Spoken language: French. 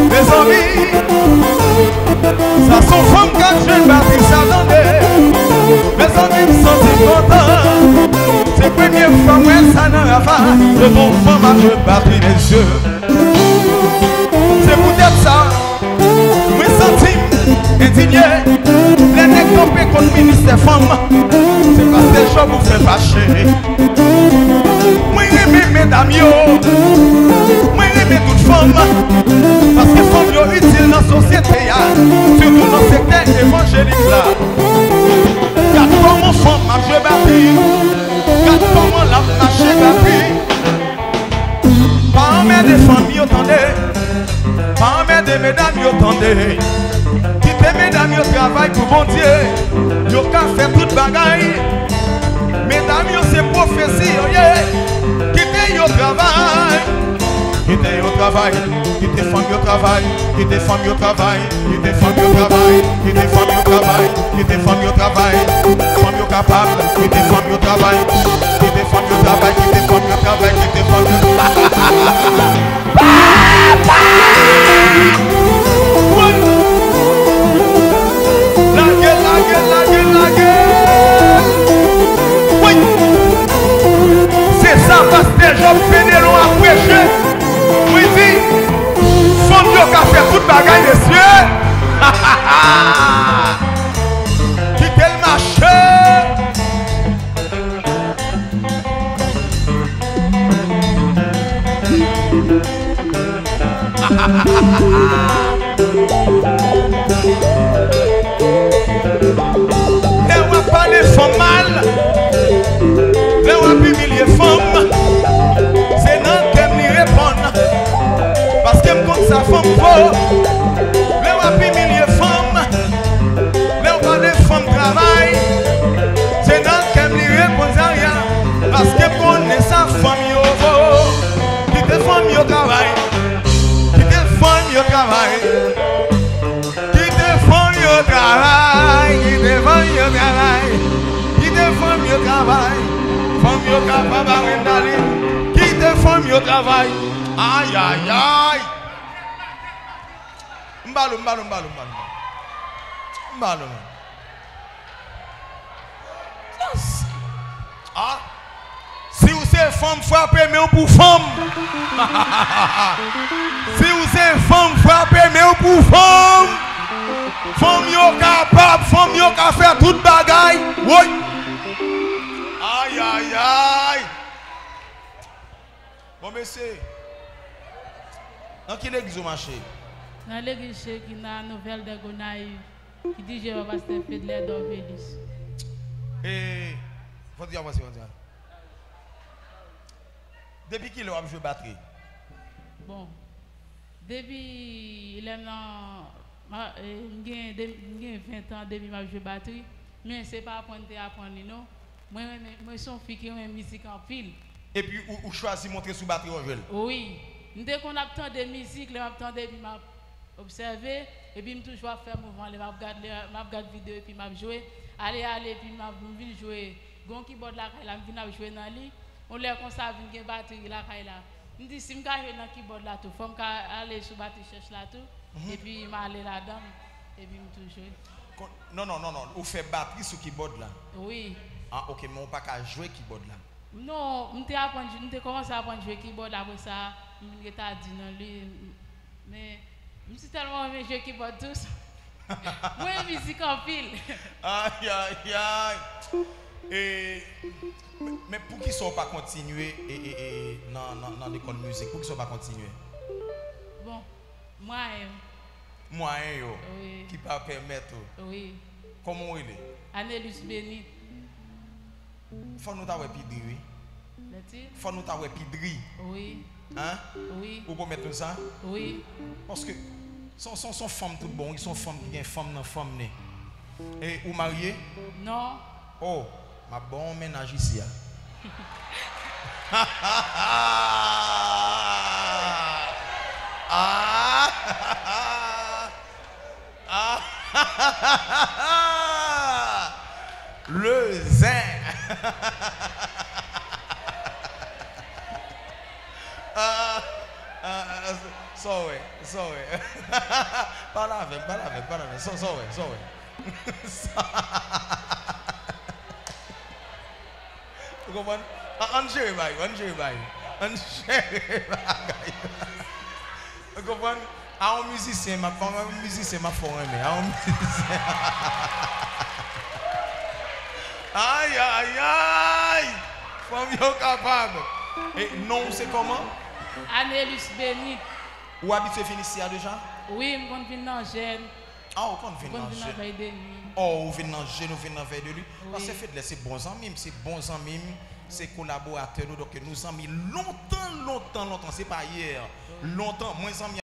Mes amis, ça sont femmes quand je bâtis ça attendez. Mes amis me sentent contents. C'est la première fois où ça n'a pas de mon femme je bâtis les yeux. C'est peut-être ça, me sentis indigné. Les nègres contre le ministère femme, c'est parce que les gens vous font fâcher. Moi j'aime mesdames yo, moi j'aime toutes femmes, parce que femmes yo utiles dans la société, surtout dans le secteur évangélique là. Regarde comment femme marche bâti, regarde comment la marche bâti. Pas en des familles attendez, pas en des mesdames attendez. Quittez mesdames yo travail pour bon Dieu, yo ka fait toute bagaille. Mesdames yo c'est prophétie, quittez yo travail. Quittez au travail, quittez femme au travail, quittez femme au travail, quittez femme au travail, quittez femme au travail, quittez femme au travail, femme au capable, quittez femme au travail, quittez femme au travail, quittez femme au travail, quittez femme au travail. Oui, c'est ça parce que les gens fédéraux à prêcher. Oui, dis, femme qui a fait toute bagaille des cieux. Quittez le marché. Et on va parler femmes mal. Et on va humilier femmes. C'est non qu'elle me répondre. Parce qu'elle me compte sa femme faux. Et on va humilier femmes. Et on parle de femmes travail. C'est non qu'elle me répond à rien. Parce qu'elle connaît sa femme yo faux. Qui te femme yo travail. Qui te femme yo travail. Qui te femme yo travail. Qui te femme yo travail. Qui te femme yo travail. Femme yo capable d'aller. Qui te femme yo travail. Aïe aïe aïe. Mbalo. Ah. Si vous êtes femme, frappez mais pour femme. Si vous êtes femme, frappez mais pour femme. Femme yo capable, femme yo ka faire toute bagaille. Oui. Aïe aïe aïe. Bon monsieur. Dans quelle église vous marchez? Dans l'église qui a une nouvelle de Gonaïve qui dit je vais passer fait de l'aide d'Orvélis. Et faut dire moi c'est depuis qu'il a joué batterie. Bon. Depuis il est dans 20 ans depuis que je joué batterie, mais c'est pas apprendre non. Moi je suis une fille qui aime musique en pile. Et puis ou choisit montrer sous batterie en jeu. Oui. Dès qu'on a tant de musique, je m'attendais puis m'a observé et puis je toujours faire mouvement, je regarde vidéo et puis m'a jouer, aller puis m'a vinn jouer. Gon keyboard là là vinn jouer dans lui. On l'air comme ça vinn batterie là là. Me dit si me ka jouer dans keyboard là tout, faut me aller sur batterie cherche là tout et puis m'a aller là-dedans et puis me tout jouer. Non, ou fait batterie sur keyboard là. Oui. Ah OK, mais on pas qu'à jouer keyboard là. Non, m'te commencé à apprendre jouer keyboard après ça, m'te dit non lui mais je suis tellement aimé jouer keyboard tous. Moi musique en pile. Aïe aïe aïe. Et mais pour qu'ils sont pas continuer dans l'école de musique, pour qu'ils sont pas continuer. Bon, moi yo. Oui. Qui pas permettre. Oui. Comment il est? Annelus Béni. Faut nous t'avoir pidri. Faut nous t'avoir pidri. Oui. Hein? Oui. Ou pour mettre ça? Oui. Parce que sont femmes tout bon, ils sont femmes qui ont femme dans femme né. Et ou marié? Non. Oh, ma bon ménage ici. Ah! Le zin. Sorry. Pas la veille. Sorry. Vous comprenez? On Vous comprenez? Un musicien, ma forme. Aïe! Femme yo capable. Et non, c'est comment? Annelus Béni. Où habite Félicia déjà? Oui, je suis venu dans Gênes. Ah, on vient dans Gênes. Oh, on vient dans Gênes, on vient dans veille de lui. Parce que c'est bons amis, c'est collaborateurs, donc nous amis longtemps, c'est pas hier. Longtemps, moins amis.